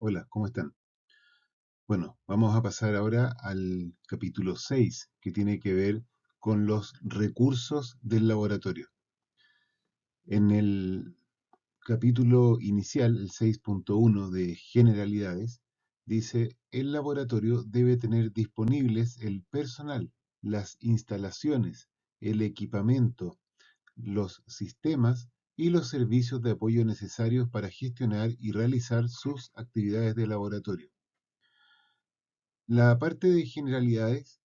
Hola, ¿cómo están? Bueno, vamos a pasar ahora al capítulo 6, que tiene que ver con los recursos del laboratorio. En el capítulo inicial, el 6.1 de generalidades, dice, el laboratorio debe tener disponibles el personal, las instalaciones, el equipamiento, los sistemas y los servicios de apoyo necesarios para gestionar y realizar sus actividades de laboratorio. La parte de generalidades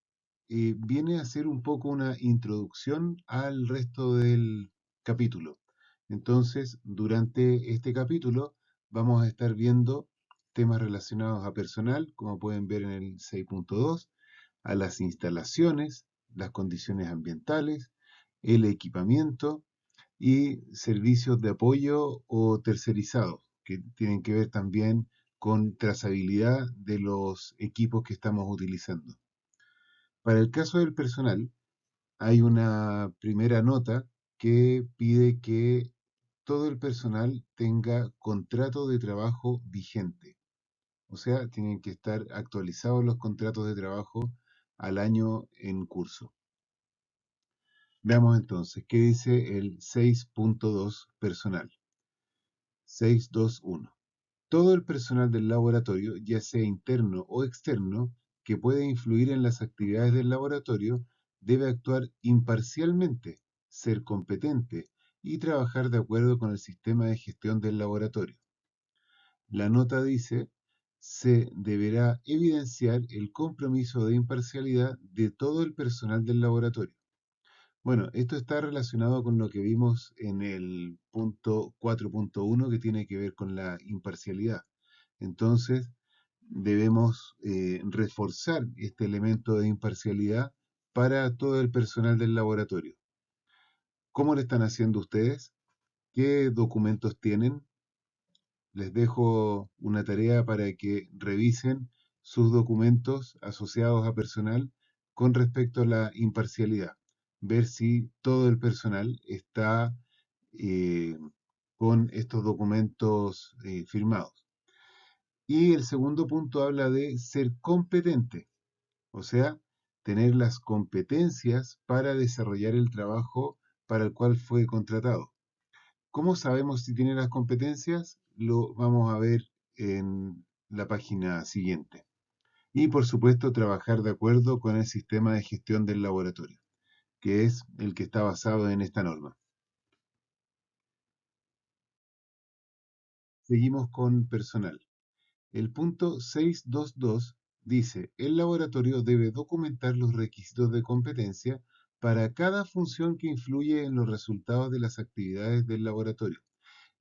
viene a ser un poco una introducción al resto del capítulo. Entonces, durante este capítulo vamos a estar viendo temas relacionados a personal, como pueden ver en el 6.2, a las instalaciones, las condiciones ambientales, el equipamiento y servicios de apoyo o tercerizados, que tienen que ver también con trazabilidad de los equipos que estamos utilizando. Para el caso del personal, hay una primera nota que pide que todo el personal tenga contrato de trabajo vigente. O sea, tienen que estar actualizados los contratos de trabajo al año en curso. Veamos entonces, ¿qué dice el 6.2 personal? 6.2.1. Todo el personal del laboratorio, ya sea interno o externo, que puede influir en las actividades del laboratorio, debe actuar imparcialmente, ser competente y trabajar de acuerdo con el sistema de gestión del laboratorio. La nota dice, se deberá evidenciar el compromiso de imparcialidad de todo el personal del laboratorio. Bueno, esto está relacionado con lo que vimos en el punto 4.1 que tiene que ver con la imparcialidad. Entonces, debemos reforzar este elemento de imparcialidad para todo el personal del laboratorio. ¿Cómo lo están haciendo ustedes? ¿Qué documentos tienen? Les dejo una tarea para que revisen sus documentos asociados a personal con respecto a la imparcialidad. Ver si todo el personal está eh, con estos documentos firmados. Y el segundo punto habla de ser competente, o sea, tener las competencias para desarrollar el trabajo para el cual fue contratado. ¿Cómo sabemos si tiene las competencias? Lo vamos a ver en la página siguiente. Y por supuesto, trabajar de acuerdo con el sistema de gestión del laboratorio, que es el que está basado en esta norma. Seguimos con personal. El punto 6.2.2 dice, el laboratorio debe documentar los requisitos de competencia para cada función que influye en los resultados de las actividades del laboratorio,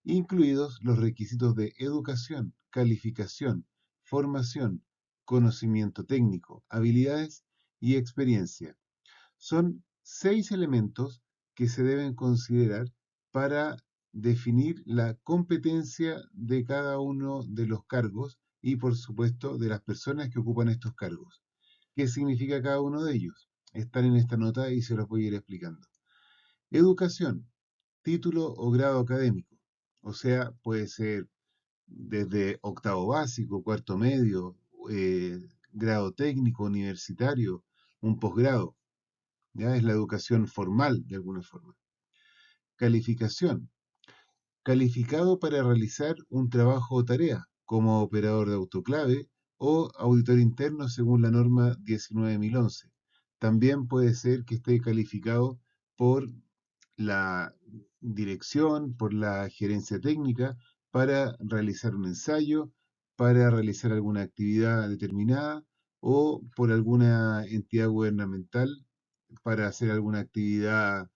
incluidos los requisitos de educación, calificación, formación, conocimiento técnico, habilidades y experiencia. Son 6 elementos que se deben considerar para definir la competencia de cada uno de los cargos y, por supuesto, de las personas que ocupan estos cargos. ¿Qué significa cada uno de ellos? Están en esta nota y se los voy a ir explicando. Educación, título o grado académico. O sea, puede ser desde octavo básico, cuarto medio, grado técnico, universitario, un posgrado. Ya es la educación formal de alguna forma. Calificación. Calificado para realizar un trabajo o tarea, como operador de autoclave o auditor interno según la norma 19011. También puede ser que esté calificado por la dirección, por la gerencia técnica, para realizar un ensayo, para realizar alguna actividad determinada o por alguna entidad gubernamental para hacer alguna actividad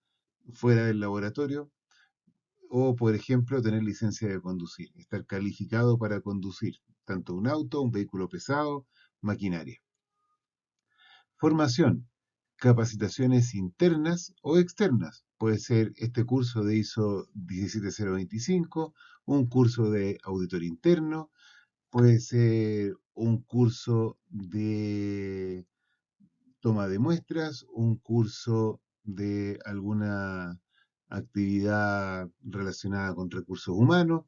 fuera del laboratorio o, por ejemplo, tener licencia de conducir, estar calificado para conducir tanto un auto, un vehículo pesado, maquinaria. Formación, capacitaciones internas o externas. Puede ser este curso de ISO 17025, un curso de auditor interno, puede ser un curso de toma de muestras, un curso de alguna actividad relacionada con recursos humanos.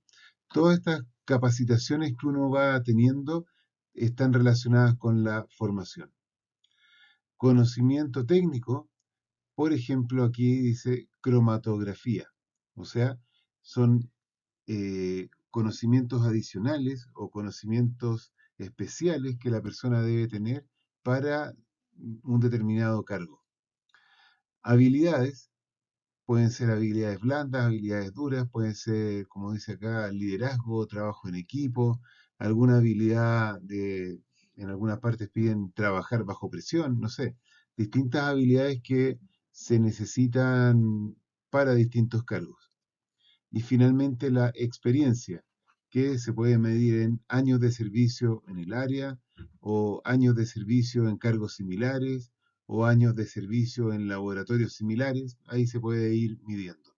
Todas estas capacitaciones que uno va teniendo están relacionadas con la formación. Conocimiento técnico, por ejemplo, aquí dice cromatografía, o sea, son conocimientos adicionales o conocimientos especiales que la persona debe tener para un determinado cargo. Habilidades, pueden ser habilidades blandas, habilidades duras, pueden ser, como dice acá, liderazgo, trabajo en equipo, alguna habilidad de, en algunas partes piden trabajar bajo presión, no sé, distintas habilidades que se necesitan para distintos cargos. Y finalmente la experiencia, que se puede medir en años de servicio en el área o años de servicio en cargos similares o años de servicio en laboratorios similares, ahí se puede ir midiendo.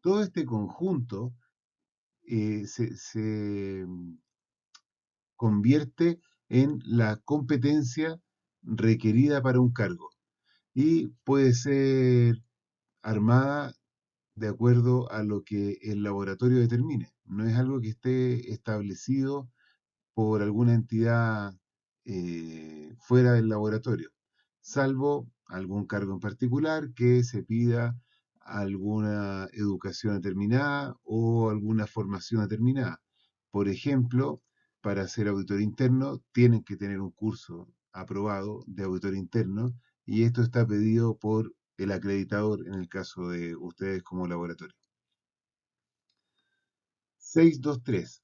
Todo este conjunto se convierte en la competencia requerida para un cargo y puede ser armada de acuerdo a lo que el laboratorio determine. No es algo que esté establecido por alguna entidad fuera del laboratorio, salvo algún cargo en particular que se pida alguna educación determinada o alguna formación determinada. Por ejemplo, para ser auditor interno tienen que tener un curso aprobado de auditor interno y esto está pedido por el acreditador en el caso de ustedes como laboratorio. 623.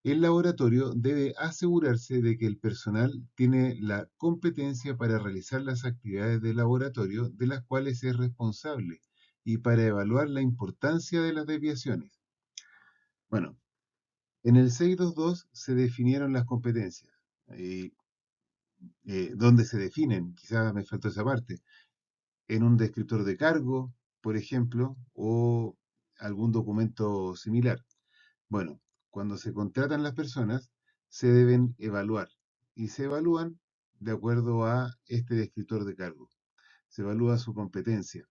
El laboratorio debe asegurarse de que el personal tiene la competencia para realizar las actividades del laboratorio de las cuales es responsable y para evaluar la importancia de las desviaciones. Bueno, en el 622 se definieron las competencias. Eh, ¿Dónde se definen? Quizás me faltó esa parte. En un descriptor de cargo, por ejemplo, o algún documento similar. Bueno, cuando se contratan las personas, se deben evaluar y se evalúan de acuerdo a este descriptor de cargo. Se evalúa su competencia.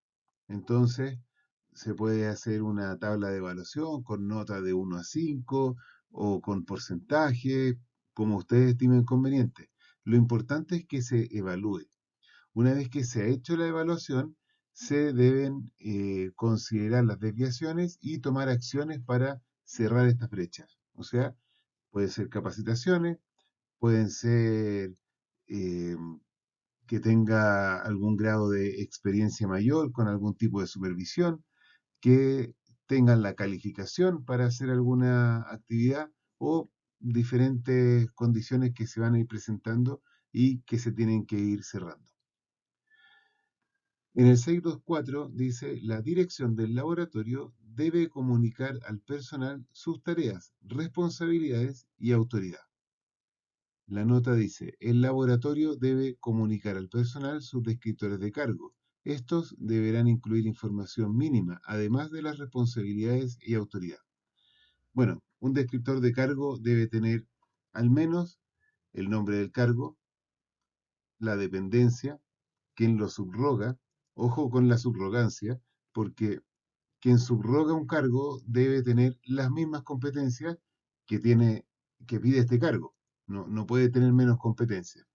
Entonces, se puede hacer una tabla de evaluación con nota de 1 a 5 o con porcentaje, como ustedes estimen conveniente. Lo importante es que se evalúe. Una vez que se ha hecho la evaluación, se deben considerar las desviaciones y tomar acciones para cerrar estas brechas. O sea, pueden ser capacitaciones, pueden ser eh, que tenga algún grado de experiencia mayor con algún tipo de supervisión, que tengan la calificación para hacer alguna actividad o diferentes condiciones que se van a ir presentando y que se tienen que ir cerrando. En el 624 dice, la dirección del laboratorio debe comunicar al personal sus tareas, responsabilidades y autoridad. La nota dice, el laboratorio debe comunicar al personal sus descriptores de cargo. Estos deberán incluir información mínima, además de las responsabilidades y autoridad. Bueno, un descriptor de cargo debe tener al menos el nombre del cargo, la dependencia, quien lo subroga, ojo con la subrogancia, porque quien subroga un cargo debe tener las mismas competencias que tiene, que pide este cargo. No puede tener menos competencias.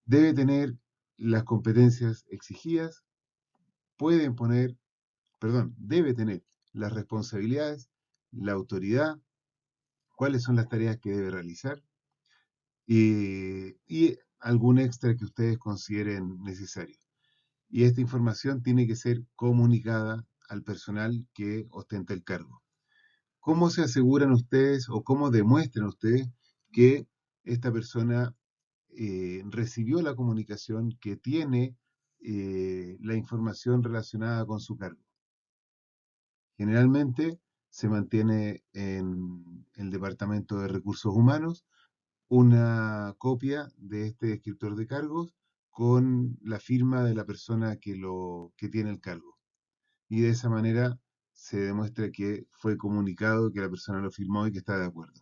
Debe tener las competencias exigidas, pueden poner, perdón, debe tener las responsabilidades, la autoridad, cuáles son las tareas que debe realizar y algún extra que ustedes consideren necesario. Y esta información tiene que ser comunicada al personal que ostenta el cargo. ¿Cómo se aseguran ustedes o cómo demuestran ustedes que esta persona recibió la comunicación, que tiene la información relacionada con su cargo? Generalmente se mantiene en el Departamento de Recursos Humanos una copia de este descriptor de cargos con la firma de la persona que tiene el cargo. Y de esa manera se demuestra que fue comunicado, que la persona lo firmó y que está de acuerdo.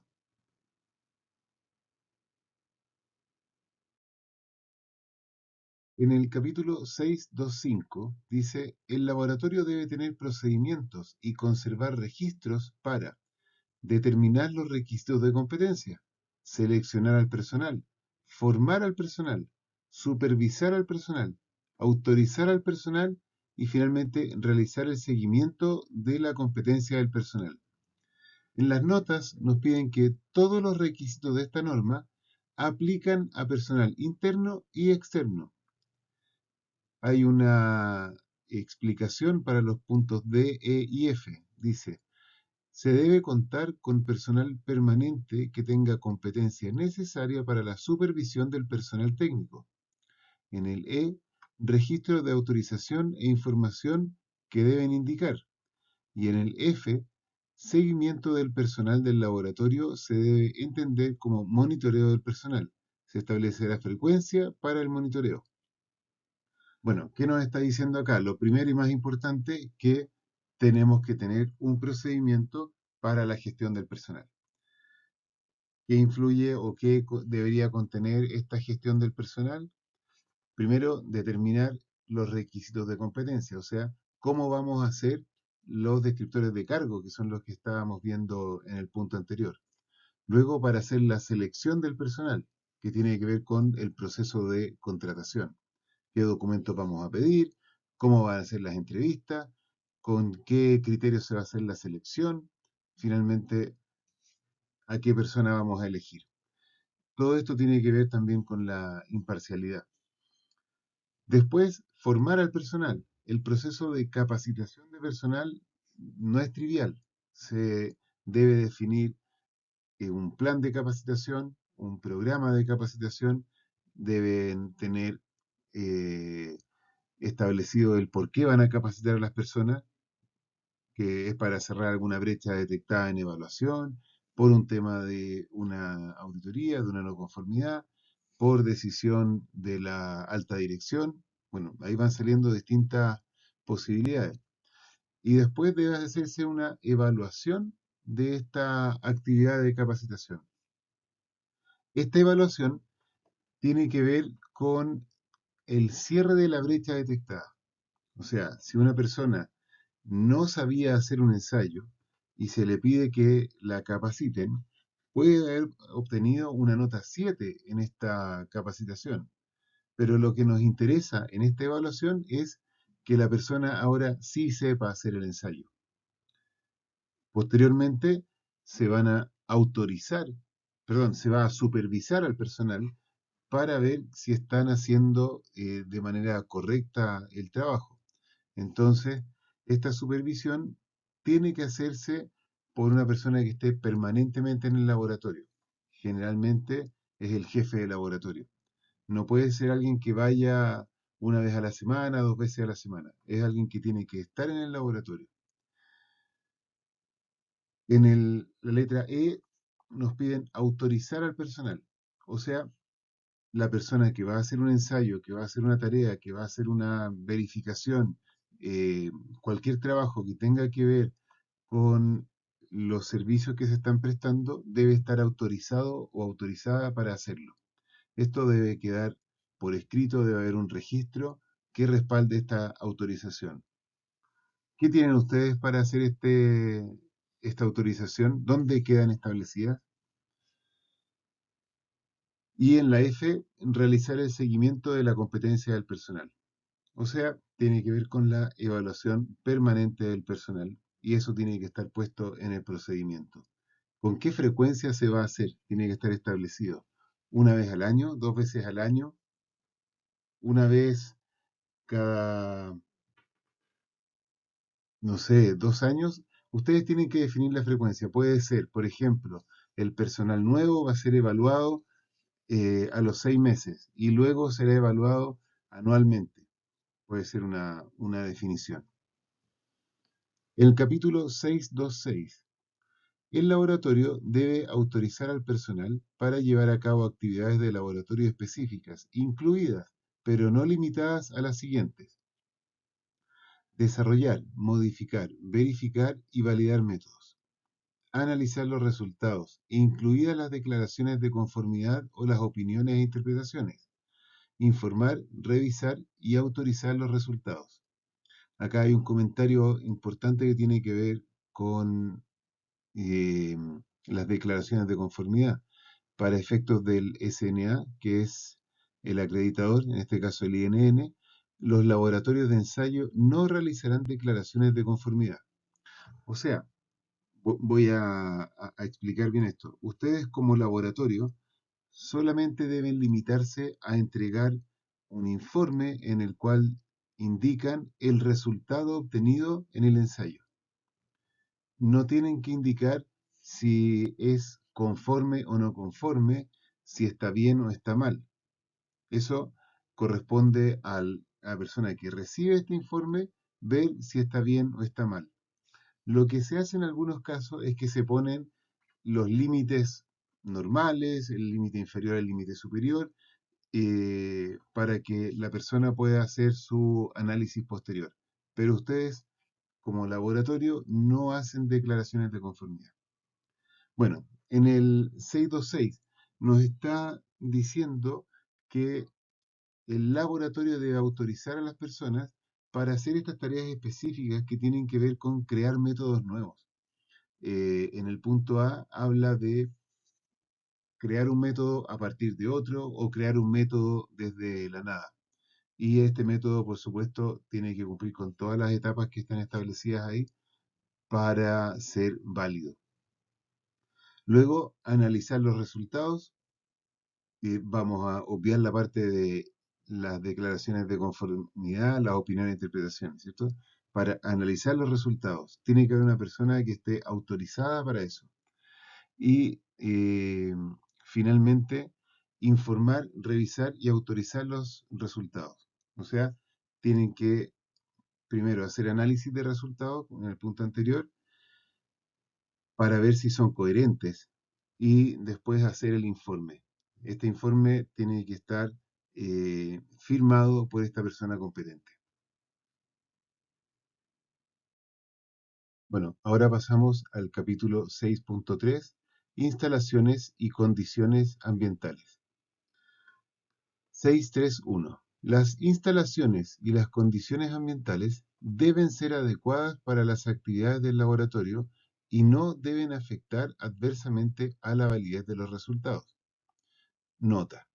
En el capítulo 625 dice, el laboratorio debe tener procedimientos y conservar registros para determinar los requisitos de competencia, seleccionar al personal, formar al personal, supervisar al personal, autorizar al personal y finalmente realizar el seguimiento de la competencia del personal. En las notas nos piden que todos los requisitos de esta norma aplican a personal interno y externo. Hay una explicación para los puntos D, E y F. Dice, se debe contar con personal permanente que tenga competencia necesaria para la supervisión del personal técnico. En el E, registro de autorización e información que deben indicar. Y en el F, seguimiento del personal del laboratorio se debe entender como monitoreo del personal. Se establece la frecuencia para el monitoreo. Bueno, ¿qué nos está diciendo acá? Lo primero y más importante, que tenemos que tener un procedimiento para la gestión del personal. ¿Qué influye o qué debería contener esta gestión del personal? Primero, determinar los requisitos de competencia, o sea, cómo vamos a hacer los descriptores de cargo, que son los que estábamos viendo en el punto anterior. Luego, para hacer la selección del personal, que tiene que ver con el proceso de contratación. ¿Qué documentos vamos a pedir? ¿Cómo van a ser las entrevistas? ¿Con qué criterios se va a hacer la selección? Finalmente, ¿a qué persona vamos a elegir? Todo esto tiene que ver también con la imparcialidad. Después, formar al personal. El proceso de capacitación de personal no es trivial. Se debe definir un plan de capacitación, un programa de capacitación, deben tener eh, establecido el por qué van a capacitar a las personas, que es para cerrar alguna brecha detectada en evaluación, por un tema de una auditoría, de una no conformidad, por decisión de la alta dirección. Bueno, ahí van saliendo distintas posibilidades. Y después debe hacerse una evaluación de esta actividad de capacitación. Esta evaluación tiene que ver con el cierre de la brecha detectada. O sea, si una persona no sabía hacer un ensayo y se le pide que la capaciten, puede haber obtenido una nota 7 en esta capacitación. Pero lo que nos interesa en esta evaluación es que la persona ahora sí sepa hacer el ensayo. Posteriormente se van a autorizar, perdón, se va a supervisar al personal para ver si están haciendo de manera correcta el trabajo. Entonces, esta supervisión tiene que hacerse por una persona que esté permanentemente en el laboratorio. Generalmente es el jefe de laboratorio. No puede ser alguien que vaya una vez a la semana, dos veces a la semana. Es alguien que tiene que estar en el laboratorio. La letra E nos piden autorizar al personal. O sea, la persona que va a hacer un ensayo, que va a hacer una tarea, que va a hacer una verificación, eh, cualquier trabajo que tenga que ver con los servicios que se están prestando, debe estar autorizado o autorizada para hacerlo. Esto debe quedar por escrito, debe haber un registro que respalde esta autorización. ¿Qué tienen ustedes para hacer esta autorización? ¿Dónde quedan establecidas? Y en la F, realizar el seguimiento de la competencia del personal. O sea, tiene que ver con la evaluación permanente del personal y eso tiene que estar puesto en el procedimiento. ¿Con qué frecuencia se va a hacer? Tiene que estar establecido. ¿Una vez al año? ¿Dos veces al año? ¿Una vez cada, no sé, 2 años? Ustedes tienen que definir la frecuencia. Puede ser, por ejemplo, el personal nuevo va a ser evaluado a los 6 meses y luego será evaluado anualmente. Puede ser una definición. El capítulo 626. El laboratorio debe autorizar al personal para llevar a cabo actividades de laboratorio específicas, incluidas, pero no limitadas a las siguientes: desarrollar, modificar, verificar y validar métodos, analizar los resultados, incluidas las declaraciones de conformidad o las opiniones e interpretaciones, informar, revisar y autorizar los resultados. Acá hay un comentario importante que tiene que ver con eh, las declaraciones de conformidad. Para efectos del SNA, que es el acreditador, en este caso el INN, los laboratorios de ensayo no realizarán declaraciones de conformidad. O sea, voy a explicar bien esto. Ustedes como laboratorio solamente deben limitarse a entregar un informe en el cual indican el resultado obtenido en el ensayo. No tienen que indicar si es conforme o no conforme, si está bien o está mal. Eso corresponde a la persona que recibe este informe ver si está bien o está mal. Lo que se hace en algunos casos es que se ponen los límites normales, el límite inferior al límite superior, para que la persona pueda hacer su análisis posterior. Pero ustedes, como laboratorio, no hacen declaraciones de conformidad. Bueno, en el 626 nos está diciendo que el laboratorio debe autorizar a las personas para hacer estas tareas específicas que tienen que ver con crear métodos nuevos. En el punto A habla de crear un método a partir de otro o crear un método desde la nada. Y este método, por supuesto, tiene que cumplir con todas las etapas que están establecidas ahí para ser válido. Luego, analizar los resultados. Vamos a obviar la parte de las declaraciones de conformidad, las opiniones e interpretaciones, ¿cierto? Para analizar los resultados, tiene que haber una persona que esté autorizada para eso. Y finalmente, informar, revisar y autorizar los resultados. O sea, tienen que primero hacer análisis de resultados en el punto anterior para ver si son coherentes y después hacer el informe. Este informe tiene que estar firmado por esta persona competente. Bueno, ahora pasamos al capítulo 6.3, instalaciones y condiciones ambientales. 6.3.1. Las instalaciones y las condiciones ambientales deben ser adecuadas para las actividades del laboratorio y no deben afectar adversamente a la validez de los resultados. Nota.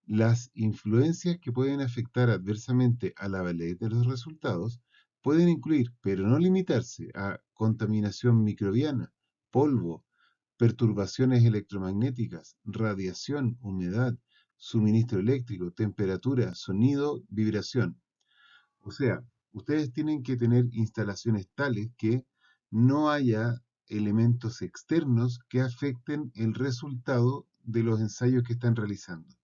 Las influencias que pueden afectar adversamente a la validez de los resultados pueden incluir, pero no limitarse a contaminación microbiana, polvo, perturbaciones electromagnéticas, radiación, humedad, suministro eléctrico, temperatura, sonido, vibración. O sea, ustedes tienen que tener instalaciones tales que no haya elementos externos que afecten el resultado de los ensayos que están realizando.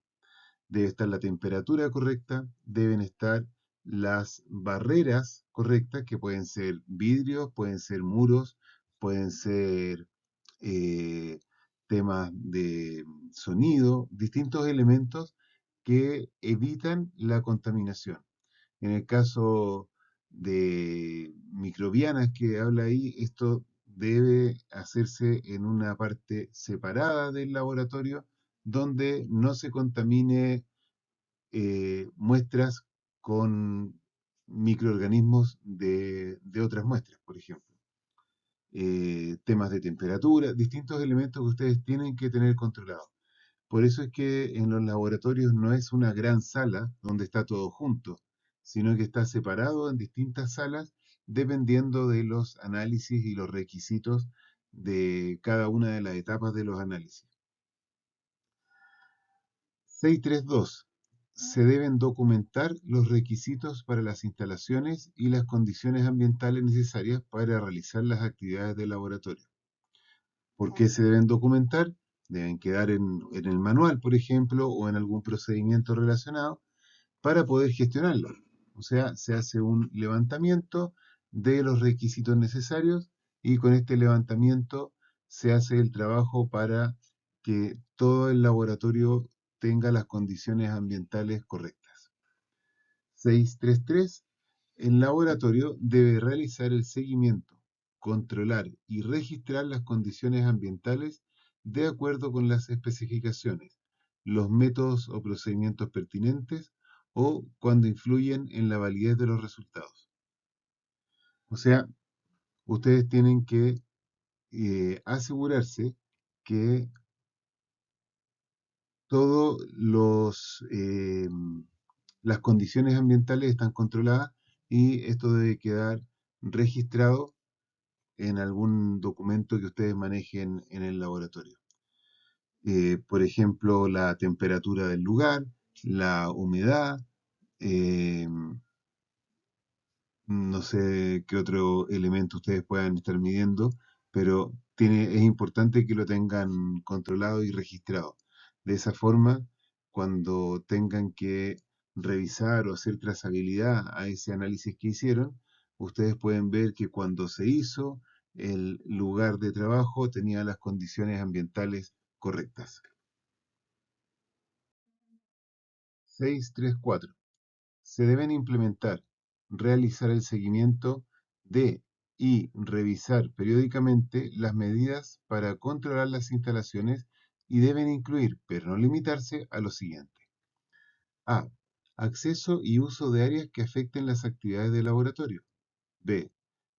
Debe estar la temperatura correcta, deben estar las barreras correctas, que pueden ser vidrios, pueden ser muros, pueden ser eh, temas de sonido, distintos elementos que evitan la contaminación. En el caso de microbianas que habla ahí, esto debe hacerse en una parte separada del laboratorio donde no se contamine muestras con microorganismos de otras muestras, por ejemplo. Temas de temperatura, distintos elementos que ustedes tienen que tener controlados. Por eso es que en los laboratorios no es una gran sala donde está todo junto, sino que está separado en distintas salas dependiendo de los análisis y los requisitos de cada una de las etapas de los análisis. 632. Se deben documentar los requisitos para las instalaciones y las condiciones ambientales necesarias para realizar las actividades del laboratorio. ¿Por qué se deben documentar? Deben quedar en el manual, por ejemplo, o en algún procedimiento relacionado para poder gestionarlo. O sea, se hace un levantamiento de los requisitos necesarios y con este levantamiento se hace el trabajo para que todo el laboratorio tenga las condiciones ambientales correctas. 633. El laboratorio debe realizar el seguimiento, controlar y registrar las condiciones ambientales de acuerdo con las especificaciones, los métodos o procedimientos pertinentes o cuando influyen en la validez de los resultados. O sea, ustedes tienen que asegurarse que todos las condiciones ambientales están controladas y esto debe quedar registrado en algún documento que ustedes manejen en el laboratorio. Por ejemplo, la temperatura del lugar, la humedad, eh, no sé qué otro elemento ustedes puedan estar midiendo, pero es importante que lo tengan controlado y registrado. De esa forma, cuando tengan que revisar o hacer trazabilidad a ese análisis que hicieron, ustedes pueden ver que cuando se hizo, el lugar de trabajo tenía las condiciones ambientales correctas. 6.3.4. Se deben implementar, realizar el seguimiento de y revisar periódicamente las medidas para controlar las instalaciones y deben incluir, pero no limitarse, a lo siguiente. A. Acceso y uso de áreas que afecten las actividades del laboratorio. B.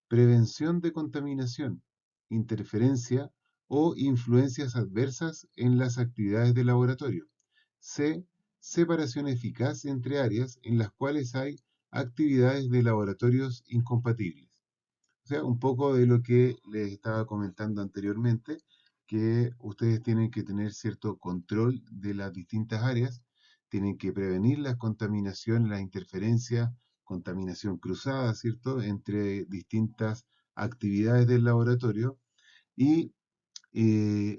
Prevención de contaminación, interferencia o influencias adversas en las actividades del laboratorio. C. Separación eficaz entre áreas en las cuales hay actividades de laboratorios incompatibles. O sea, un poco de lo que les estaba comentando anteriormente, que ustedes tienen que tener cierto control de las distintas áreas, tienen que prevenir la contaminación, la interferencia, contaminación cruzada, ¿cierto?, entre distintas actividades del laboratorio y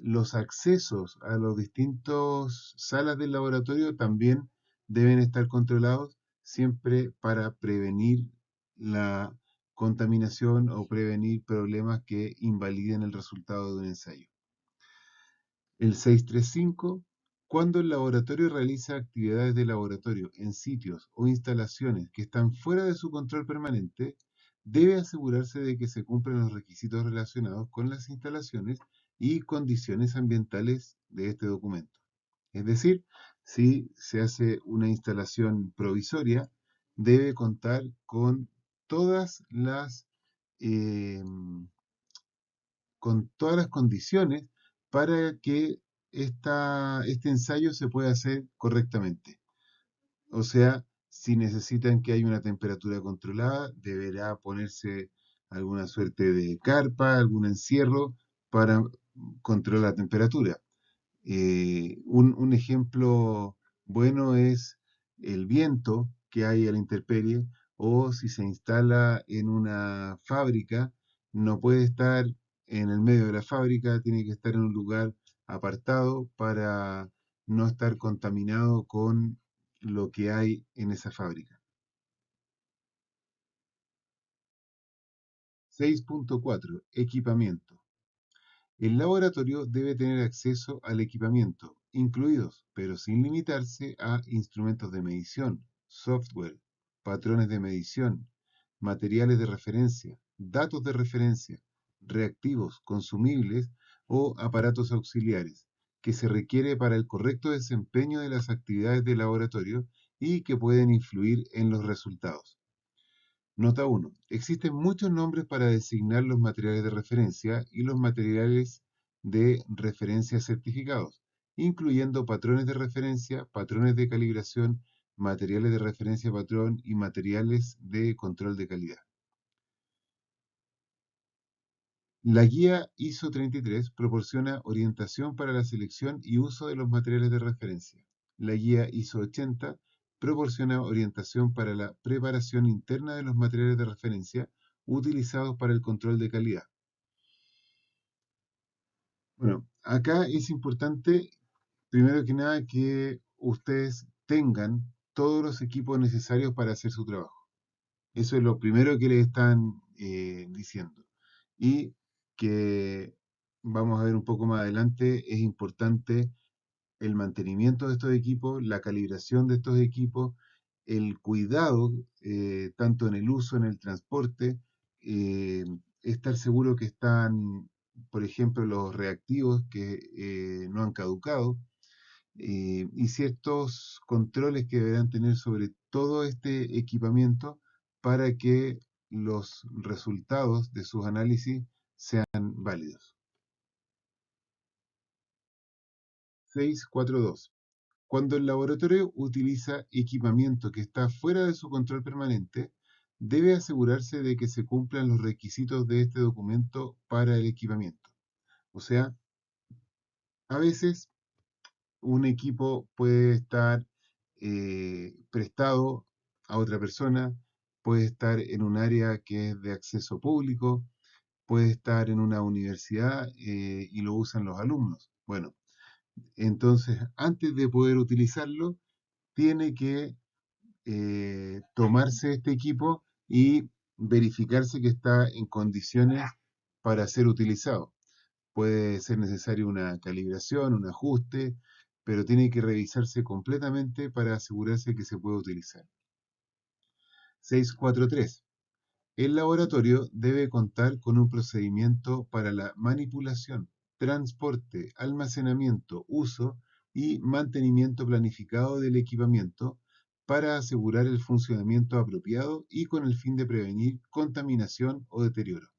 los accesos a las distintas salas del laboratorio también deben estar controlados siempre para prevenir la contaminación o prevenir problemas que invaliden el resultado de un ensayo. El 635, cuando el laboratorio realiza actividades de laboratorio en sitios o instalaciones que están fuera de su control permanente, debe asegurarse de que se cumplen los requisitos relacionados con las instalaciones y condiciones ambientales de este documento. Es decir, si se hace una instalación provisoria, debe contar todas las eh, con todas las condiciones para que este ensayo se pueda hacer correctamente. O sea, si necesitan que haya una temperatura controlada, deberá ponerse alguna suerte de carpa, algún encierro para controlar la temperatura. Un ejemplo bueno es el viento que hay a la intemperie o si se instala en una fábrica, no puede estar en el medio de la fábrica, tiene que estar en un lugar apartado para no estar contaminado con lo que hay en esa fábrica. 6.4. Equipamiento. El laboratorio debe tener acceso al equipamiento, incluidos, pero sin limitarse a instrumentos de medición, software, patrones de medición, materiales de referencia, datos de referencia, reactivos, consumibles o aparatos auxiliares, que se requiere para el correcto desempeño de las actividades del laboratorio y que pueden influir en los resultados. Nota 1. Existen muchos nombres para designar los materiales de referencia y los materiales de referencia certificados, incluyendo patrones de referencia, patrones de calibración, materiales de referencia patrón y materiales de control de calidad. La guía ISO 33 proporciona orientación para la selección y uso de los materiales de referencia. La guía ISO 80 proporciona orientación para la preparación interna de los materiales de referencia utilizados para el control de calidad. Bueno, acá es importante, primero que nada, que ustedes tengan todos los equipos necesarios para hacer su trabajo. Eso es lo primero que les están diciendo. Y que vamos a ver un poco más adelante, es importante el mantenimiento de estos equipos, la calibración de estos equipos, el cuidado, tanto en el uso, en el transporte, eh, estar seguro que están, por ejemplo, los reactivos que no han caducado, y ciertos controles que deberán tener sobre todo este equipamiento para que los resultados de sus análisis sean válidos. 642. Cuando el laboratorio utiliza equipamiento que está fuera de su control permanente, debe asegurarse de que se cumplan los requisitos de este documento para el equipamiento. O sea, a veces un equipo puede estar prestado a otra persona, puede estar en un área que es de acceso público, puede estar en una universidad y lo usan los alumnos. Bueno, entonces antes de poder utilizarlo, tiene que tomarse este equipo y verificarse que está en condiciones para ser utilizado. Puede ser necesario una calibración, un ajuste, pero tiene que revisarse completamente para asegurarse que se puede utilizar. 643. El laboratorio debe contar con un procedimiento para la manipulación, transporte, almacenamiento, uso y mantenimiento planificado del equipamiento para asegurar el funcionamiento apropiado y con el fin de prevenir contaminación o deterioro.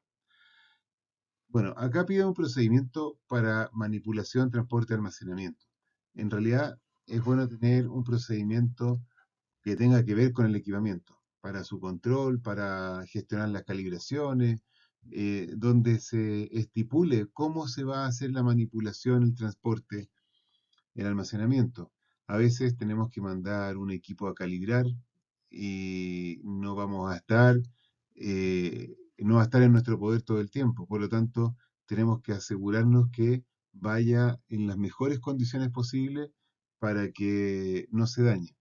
Bueno, acá pide un procedimiento para manipulación, transporte y almacenamiento. En realidad es bueno tener un procedimiento que tenga que ver con el equipamiento, para su control, para gestionar las calibraciones, donde se estipule cómo se va a hacer la manipulación, el transporte, el almacenamiento. A veces tenemos que mandar un equipo a calibrar y no va a estar en nuestro poder todo el tiempo. Por lo tanto, tenemos que asegurarnos que vaya en las mejores condiciones posibles para que no se dañe.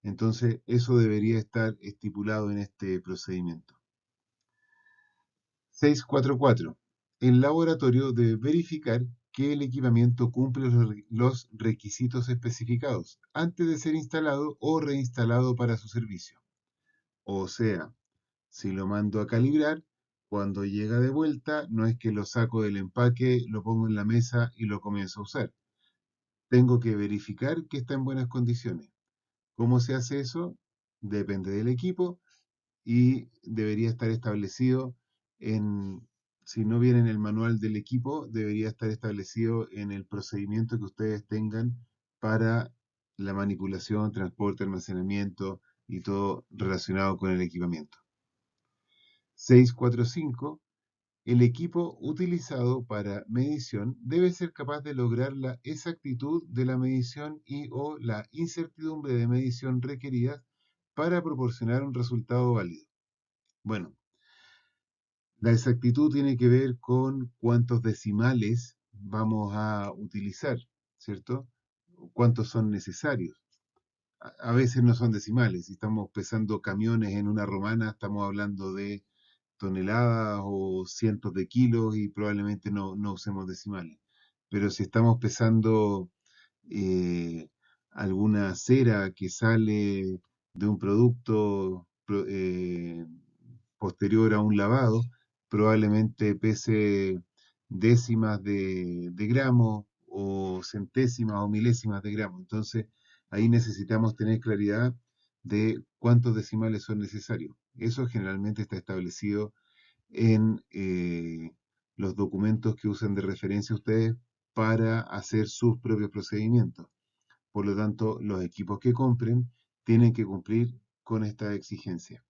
Entonces, eso debería estar estipulado en este procedimiento. 644. El laboratorio debe verificar que el equipamiento cumple los requisitos especificados antes de ser instalado o reinstalado para su servicio. O sea, si lo mando a calibrar, cuando llega de vuelta, no es que lo saco del empaque, lo pongo en la mesa y lo comienzo a usar. Tengo que verificar que está en buenas condiciones. ¿Cómo se hace eso? Depende del equipo y debería estar establecido en, si no viene en el manual del equipo, debería estar establecido en el procedimiento que ustedes tengan para la manipulación, transporte, almacenamiento y todo relacionado con el equipamiento. 645. El equipo utilizado para medición debe ser capaz de lograr la exactitud de la medición y o la incertidumbre de medición requeridas para proporcionar un resultado válido. Bueno, la exactitud tiene que ver con cuántos decimales vamos a utilizar, ¿cierto? Cuántos son necesarios. A veces no son decimales. Si estamos pesando camiones en una romana, estamos hablando de toneladas o cientos de kilos y probablemente no usemos decimales. Pero si estamos pesando eh, alguna cera que sale de un producto posterior a un lavado, probablemente pese décimas de gramo o centésimas o milésimas de gramo. Entonces, ahí necesitamos tener claridad de cuántos decimales son necesarios. Eso generalmente está establecido en los documentos que usan de referencia ustedes para hacer sus propios procedimientos. Por lo tanto, los equipos que compren tienen que cumplir con esta exigencia.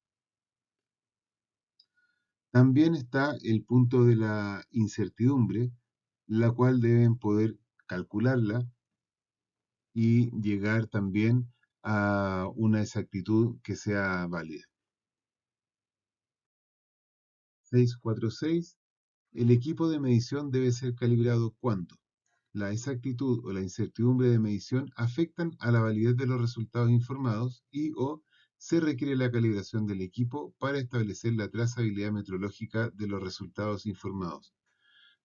También está el punto de la incertidumbre, la cual deben poder calcularla y llegar también a una exactitud que sea válida. 646. El equipo de medición debe ser calibrado cuando la exactitud o la incertidumbre de medición afectan a la validez de los resultados informados y o se requiere la calibración del equipo para establecer la trazabilidad metrológica de los resultados informados.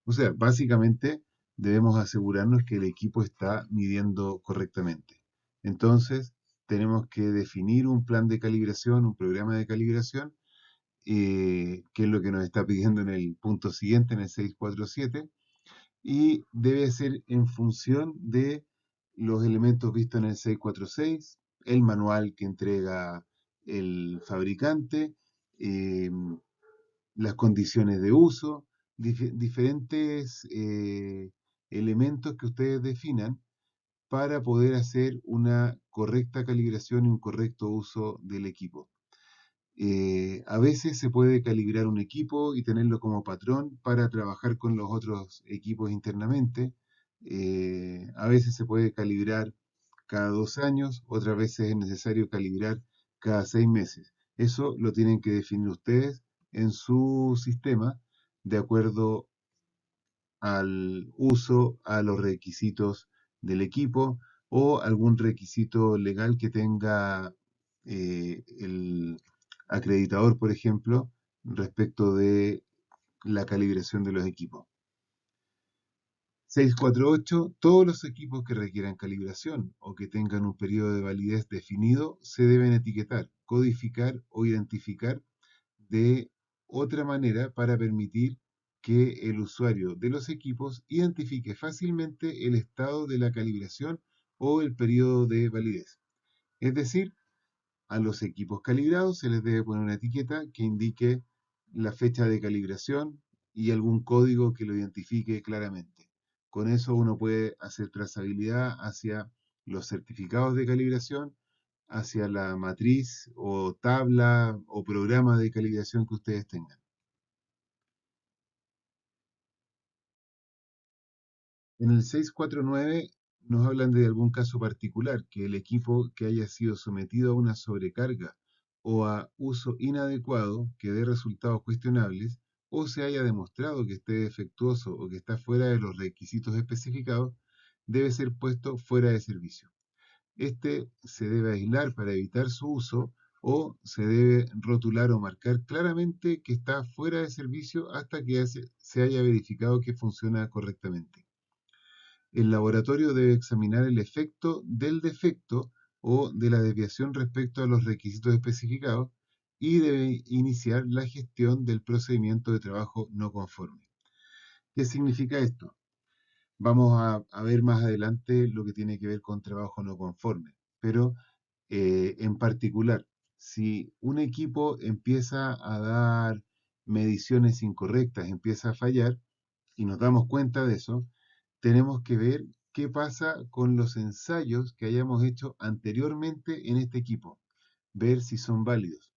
O sea, básicamente debemos asegurarnos que el equipo está midiendo correctamente. Entonces, tenemos que definir un plan de calibración, un programa de calibración, que es lo que nos está pidiendo en el punto siguiente, en el 647, y debe ser en función de los elementos vistos en el 646, el manual que entrega el fabricante, eh, las condiciones de uso, diferentes elementos que ustedes definan para poder hacer una correcta calibración y un correcto uso del equipo. A veces se puede calibrar un equipo y tenerlo como patrón para trabajar con los otros equipos internamente. A veces se puede calibrar cada 2 años, otras veces es necesario calibrar cada 6 meses. Eso lo tienen que definir ustedes en su sistema de acuerdo al uso, a los requisitos del equipo o algún requisito legal que tenga el acreditador, por ejemplo, respecto de la calibración de los equipos. 648. Todos los equipos que requieran calibración o que tengan un periodo de validez definido se deben etiquetar, codificar o identificar de otra manera para permitir que el usuario de los equipos identifique fácilmente el estado de la calibración o el periodo de validez. Es decir, a los equipos calibrados se les debe poner una etiqueta que indique la fecha de calibración y algún código que lo identifique claramente. Con eso uno puede hacer trazabilidad hacia los certificados de calibración, hacia la matriz o tabla o programa de calibración que ustedes tengan. En el 649 nos hablan de algún caso particular, que el equipo que haya sido sometido a una sobrecarga o a uso inadecuado que dé resultados cuestionables o se haya demostrado que esté defectuoso o que está fuera de los requisitos especificados, debe ser puesto fuera de servicio. Este se debe aislar para evitar su uso o se debe rotular o marcar claramente que está fuera de servicio hasta que se haya verificado que funciona correctamente. El laboratorio debe examinar el efecto del defecto o de la desviación respecto a los requisitos especificados y debe iniciar la gestión del procedimiento de trabajo no conforme. ¿Qué significa esto? Vamos a ver más adelante lo que tiene que ver con trabajo no conforme, pero en particular, si un equipo empieza a dar mediciones incorrectas, empieza a fallar y nos damos cuenta de eso, tenemos que ver qué pasa con los ensayos que hayamos hecho anteriormente en este equipo, ver si son válidos.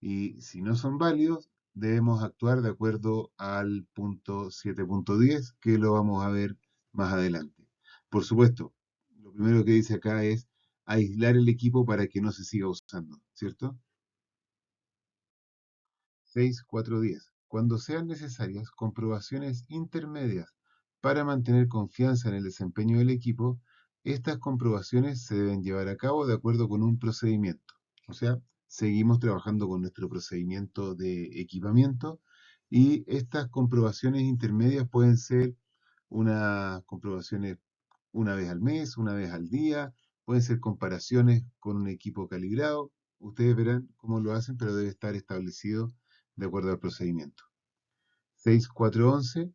Y si no son válidos, debemos actuar de acuerdo al punto 7.10, que lo vamos a ver más adelante. Por supuesto, lo primero que dice acá es aislar el equipo para que no se siga usando, ¿cierto? 6.4.10. Cuando sean necesarias comprobaciones intermedias para mantener confianza en el desempeño del equipo, estas comprobaciones se deben llevar a cabo de acuerdo con un procedimiento. O sea, seguimos trabajando con nuestro procedimiento de equipamiento y estas comprobaciones intermedias pueden ser unas comprobaciones una vez al mes, una vez al día, pueden ser comparaciones con un equipo calibrado. Ustedes verán cómo lo hacen, pero debe estar establecido de acuerdo al procedimiento. 6.4.11.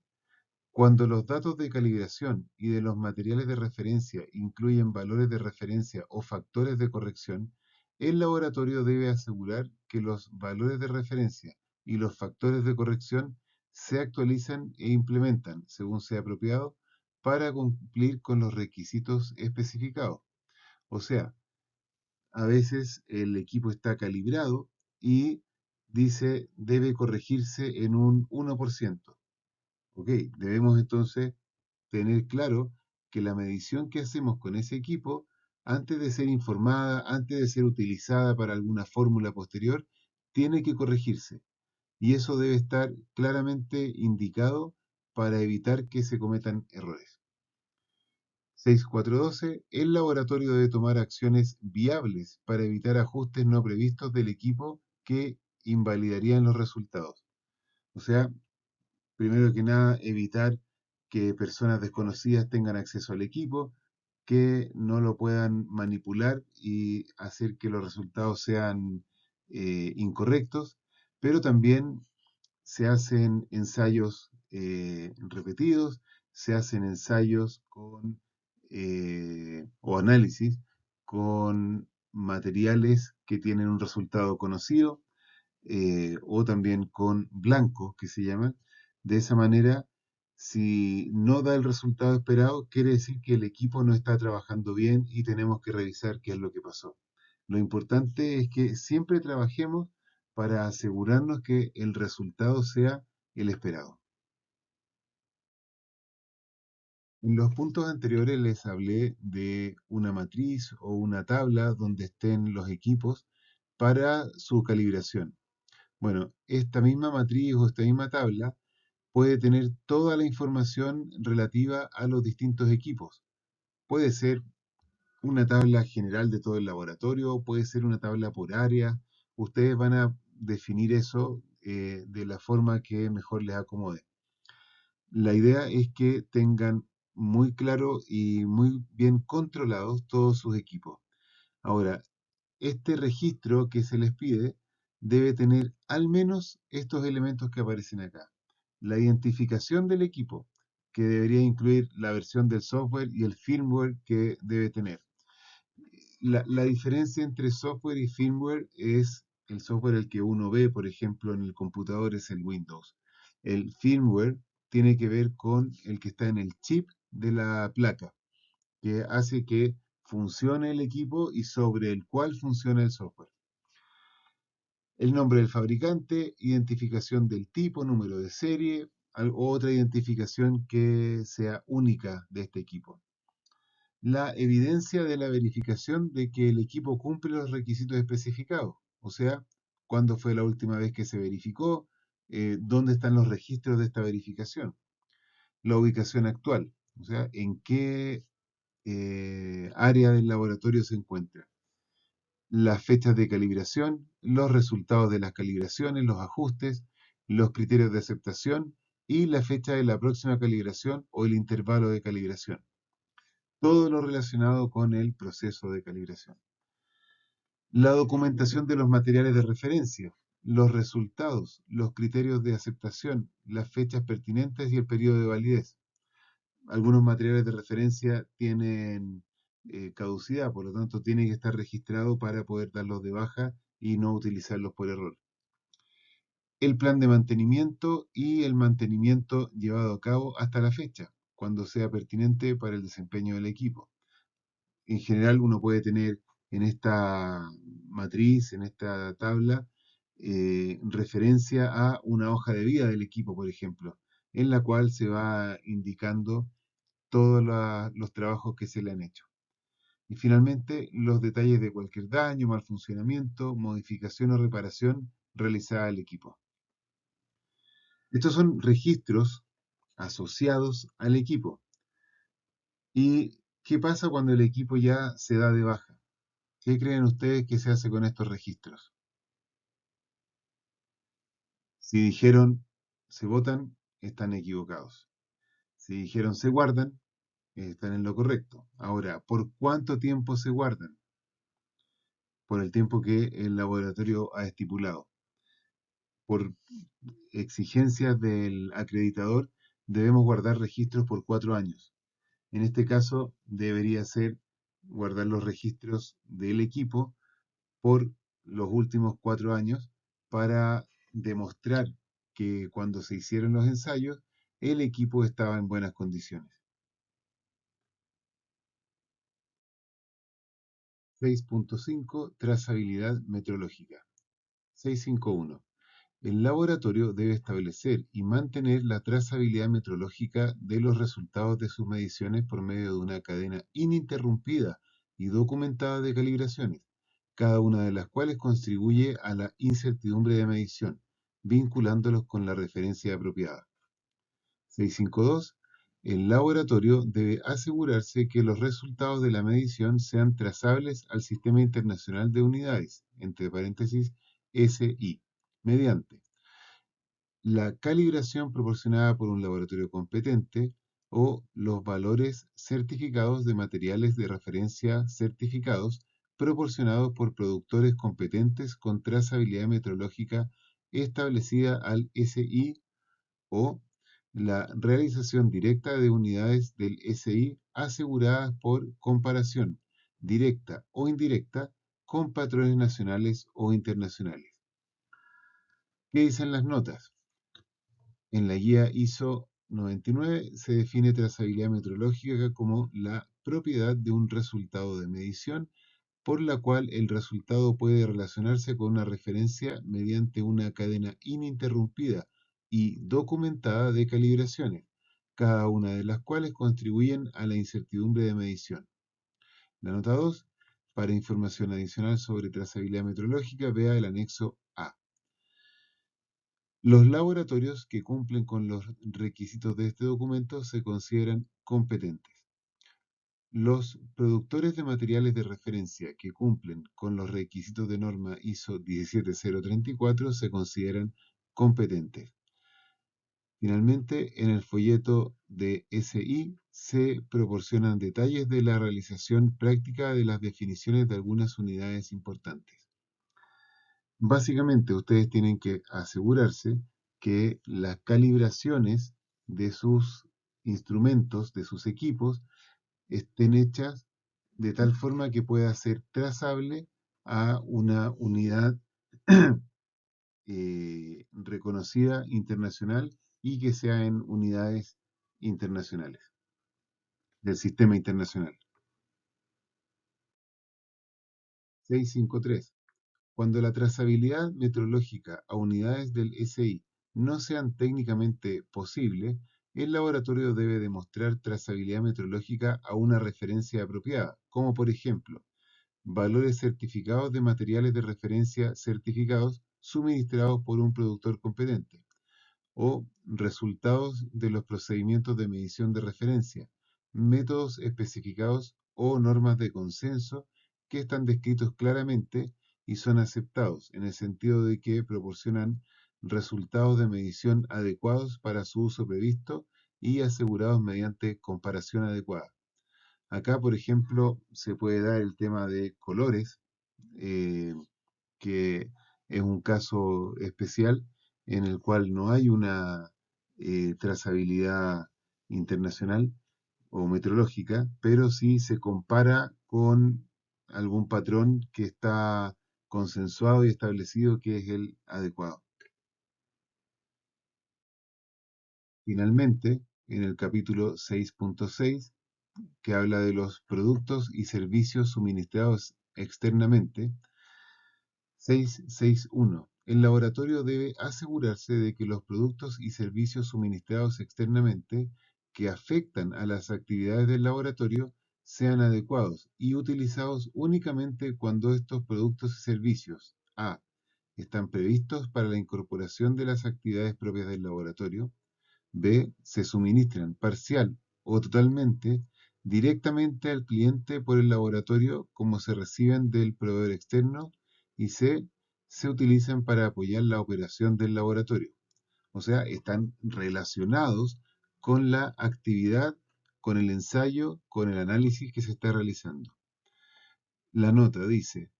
Cuando los datos de calibración y de los materiales de referencia incluyen valores de referencia o factores de corrección, el laboratorio debe asegurar que los valores de referencia y los factores de corrección se actualizan e implementan, según sea apropiado, para cumplir con los requisitos especificados. O sea, a veces el equipo está calibrado y dice debe corregirse en un 1%. Ok, debemos entonces tener claro que la medición que hacemos con ese equipo, antes de ser informada, antes de ser utilizada para alguna fórmula posterior, tiene que corregirse. Y eso debe estar claramente indicado para evitar que se cometan errores. 6.4.12. El laboratorio debe tomar acciones viables para evitar ajustes no previstos del equipo que invalidarían los resultados. O sea, primero que nada, evitar que personas desconocidas tengan acceso al equipo, que no lo puedan manipular y hacer que los resultados sean incorrectos, pero también se hacen ensayos repetidos, se hacen ensayos o análisis con materiales que tienen un resultado conocido o también con blancos que se llaman. De esa manera Si no da el resultado esperado, quiere decir que el equipo no está trabajando bien y tenemos que revisar qué es lo que pasó. Lo importante es que siempre trabajemos para asegurarnos que el resultado sea el esperado. En los puntos anteriores les hablé de una matriz o una tabla donde estén los equipos para su calibración. Bueno, esta misma matriz o esta misma tabla puede tener toda la información relativa a los distintos equipos. Puede ser una tabla general de todo el laboratorio, puede ser una tabla por área. Ustedes van a definir eso de la forma que mejor les acomode. La idea es que tengan muy claro y muy bien controlados todos sus equipos. Ahora, este registro que se les pide debe tener al menos estos elementos que aparecen acá. La identificación del equipo, que debería incluir la versión del software y el firmware que debe tener. La diferencia entre software y firmware es el software el que uno ve, por ejemplo, en el computador es el Windows. El firmware tiene que ver con el que está en el chip de la placa, que hace que funcione el equipo y sobre el cual funciona el software. El nombre del fabricante, identificación del tipo, número de serie, otra identificación que sea única de este equipo. La evidencia de la verificación de que el equipo cumple los requisitos especificados, o sea, cuándo fue la última vez que se verificó, dónde están los registros de esta verificación, la ubicación actual, o sea, en qué área del laboratorio se encuentra, las fechas de calibración, los resultados de las calibraciones, los ajustes, los criterios de aceptación y la fecha de la próxima calibración o el intervalo de calibración. Todo lo relacionado con el proceso de calibración. La documentación de los materiales de referencia, los resultados, los criterios de aceptación, las fechas pertinentes y el periodo de validez. Algunos materiales de referencia tienen caducidad, por lo tanto tiene que estar registrado para poder darlos de baja y no utilizarlos por error. El plan de mantenimiento y el mantenimiento llevado a cabo hasta la fecha, cuando sea pertinente para el desempeño del equipo. En general uno puede tener en esta matriz, en esta tabla, referencia a una hoja de vida del equipo, por ejemplo, en la cual se va indicando todos los trabajos que se le han hecho. Y finalmente, los detalles de cualquier daño, mal funcionamiento, modificación o reparación realizada al equipo. Estos son registros asociados al equipo. ¿Y qué pasa cuando el equipo ya se da de baja? ¿Qué creen ustedes que se hace con estos registros? Si dijeron se votan, están equivocados. Si dijeron se guardan, están en lo correcto. Ahora, ¿por cuánto tiempo se guardan? Por el tiempo que el laboratorio ha estipulado. Por exigencias del acreditador, debemos guardar registros por 4 años. En este caso, debería ser guardar los registros del equipo por los últimos 4 años para demostrar que cuando se hicieron los ensayos, el equipo estaba en buenas condiciones. 6.5 Trazabilidad metrológica. 6.5.1. El laboratorio debe establecer y mantener la trazabilidad metrológica de los resultados de sus mediciones por medio de una cadena ininterrumpida y documentada de calibraciones, cada una de las cuales contribuye a la incertidumbre de medición, vinculándolos con la referencia apropiada. 6.5.2. El laboratorio debe asegurarse que los resultados de la medición sean trazables al Sistema Internacional de Unidades, entre paréntesis SI, mediante la calibración proporcionada por un laboratorio competente o los valores certificados de materiales de referencia certificados proporcionados por productores competentes con trazabilidad metrológica establecida al SI o la realización directa de unidades del SI aseguradas por comparación directa o indirecta con patrones nacionales o internacionales. ¿Qué dicen las notas? En la guía ISO 99 se define trazabilidad metrológica como la propiedad de un resultado de medición por la cual el resultado puede relacionarse con una referencia mediante una cadena ininterrumpida y documentada de calibraciones, cada una de las cuales contribuyen a la incertidumbre de medición. La nota 2. Para información adicional sobre trazabilidad metrológica, vea el anexo A. Los laboratorios que cumplen con los requisitos de este documento se consideran competentes. Los productores de materiales de referencia que cumplen con los requisitos de norma ISO 17034 se consideran competentes. Finalmente, en el folleto de SI se proporcionan detalles de la realización práctica de las definiciones de algunas unidades importantes. Básicamente, ustedes tienen que asegurarse que las calibraciones de sus instrumentos, de sus equipos, estén hechas de tal forma que pueda ser trazable a una unidad reconocida internacional y que sea en unidades internacionales, del sistema internacional. 653. Cuando la trazabilidad metrológica a unidades del SI no sean técnicamente posible, el laboratorio debe demostrar trazabilidad metrológica a una referencia apropiada, como por ejemplo, valores certificados de materiales de referencia certificados suministrados por un productor competente, o resultados de los procedimientos de medición de referencia, métodos especificados o normas de consenso que están descritos claramente y son aceptados en el sentido de que proporcionan resultados de medición adecuados para su uso previsto y asegurados mediante comparación adecuada. Acá, por ejemplo, se puede dar el tema de colores, eh, que es un caso especial en el cual no hay una trazabilidad internacional o metrológica, pero sí se compara con algún patrón que está consensuado y establecido que es el adecuado. Finalmente, en el capítulo 6.6, que habla de los productos y servicios suministrados externamente, 661. El laboratorio debe asegurarse de que los productos y servicios suministrados externamente que afectan a las actividades del laboratorio sean adecuados y utilizados únicamente cuando estos productos y servicios a. Están previstos para la incorporación de las actividades propias del laboratorio. B. Se suministran parcial o totalmente directamente al cliente por el laboratorio como se reciben del proveedor externo. Y C. Se utilizan para apoyar la operación del laboratorio. O sea, están relacionados con la actividad, con el ensayo, con el análisis que se está realizando. La nota dice,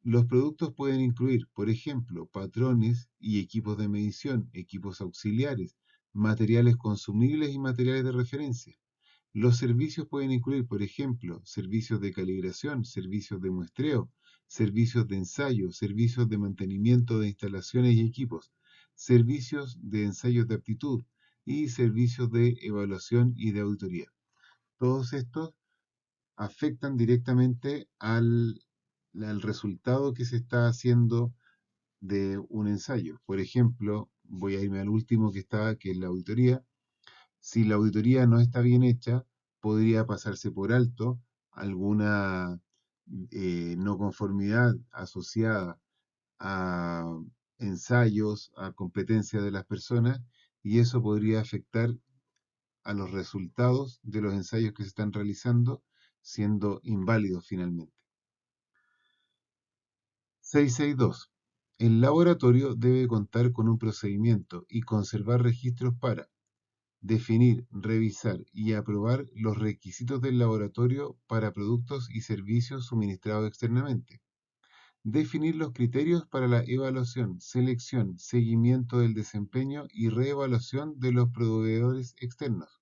los productos pueden incluir, por ejemplo, patrones y equipos de medición, equipos auxiliares, materiales consumibles y materiales de referencia. Los servicios pueden incluir, por ejemplo, servicios de calibración, servicios de muestreo, servicios de ensayo, servicios de mantenimiento de instalaciones y equipos, servicios de ensayos de aptitud y servicios de evaluación y de auditoría. Todos estos afectan directamente al resultado que se está haciendo de un ensayo. Por ejemplo, voy a irme al último que está, que es la auditoría. Si la auditoría no está bien hecha, podría pasarse por alto alguna no conformidad asociada a ensayos, a competencia de las personas, y eso podría afectar a los resultados de los ensayos que se están realizando, siendo inválidos finalmente. 662. El laboratorio debe contar con un procedimiento y conservar registros para definir, revisar y aprobar los requisitos del laboratorio para productos y servicios suministrados externamente. Definir los criterios para la evaluación, selección, seguimiento del desempeño y reevaluación de los proveedores externos.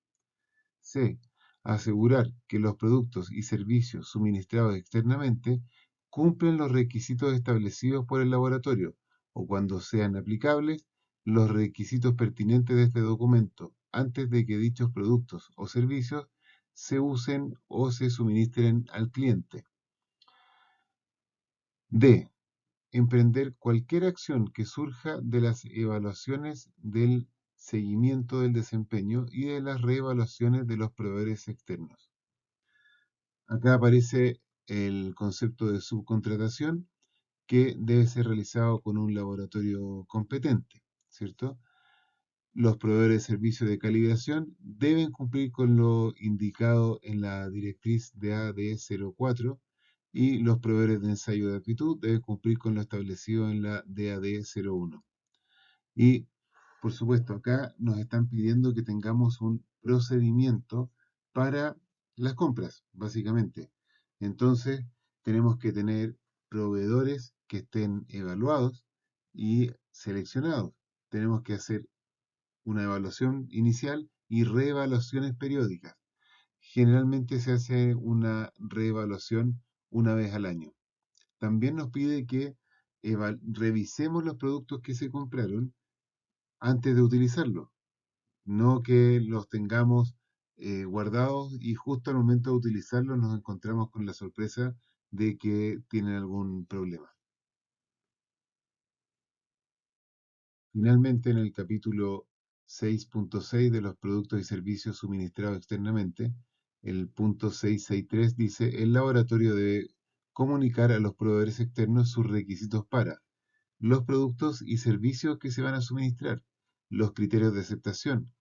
C. Asegurar que los productos y servicios suministrados externamente cumplen los requisitos establecidos por el laboratorio o, cuando sean aplicables, los requisitos pertinentes de este documento antes de que dichos productos o servicios se usen o se suministren al cliente. D. Emprender cualquier acción que surja de las evaluaciones del seguimiento del desempeño y de las reevaluaciones de los proveedores externos. Acá aparece el concepto de subcontratación que debe ser realizado con un laboratorio competente, ¿cierto? Los proveedores de servicios de calibración deben cumplir con lo indicado en la directriz de AD04 y los proveedores de ensayo de aptitud deben cumplir con lo establecido en la DAD01. Y, por supuesto, acá nos están pidiendo que tengamos un procedimiento para las compras, básicamente. Entonces, tenemos que tener proveedores que estén evaluados y seleccionados. Tenemos que hacer una evaluación inicial y reevaluaciones periódicas. Generalmente se hace una reevaluación una vez al año. También nos pide que revisemos los productos que se compraron antes de utilizarlos, no que los tengamos guardados y justo al momento de utilizarlos nos encontramos con la sorpresa de que tienen algún problema. Finalmente, en el capítulo 6.6 de los productos y servicios suministrados externamente, el punto 663 dice, el laboratorio debe comunicar a los proveedores externos sus requisitos para los productos y servicios que se van a suministrar, los criterios de aceptación,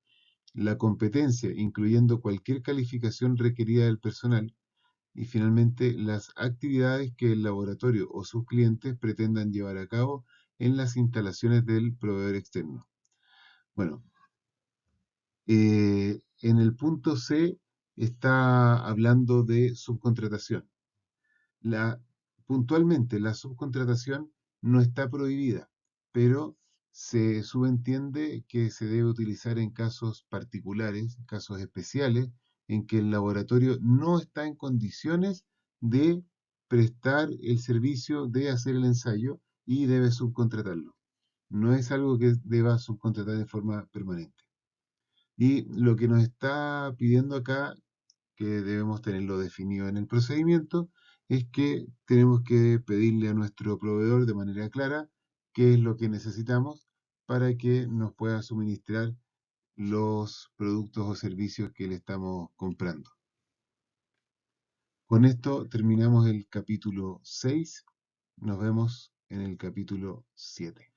la competencia, incluyendo cualquier calificación requerida del personal, y finalmente las actividades que el laboratorio o sus clientes pretendan llevar a cabo en las instalaciones del proveedor externo. Bueno, en el punto C está hablando de subcontratación. La, Puntualmente, la subcontratación no está prohibida, pero se subentiende que se debe utilizar en casos particulares, casos especiales, en que el laboratorio no está en condiciones de prestar el servicio de hacer el ensayo y debe subcontratarlo. No es algo que deba subcontratar de forma permanente. Y lo que nos está pidiendo acá, que debemos tenerlo definido en el procedimiento, es que tenemos que pedirle a nuestro proveedor de manera clara qué es lo que necesitamos para que nos pueda suministrar los productos o servicios que le estamos comprando. Con esto terminamos el capítulo 6. Nos vemos en el capítulo 7.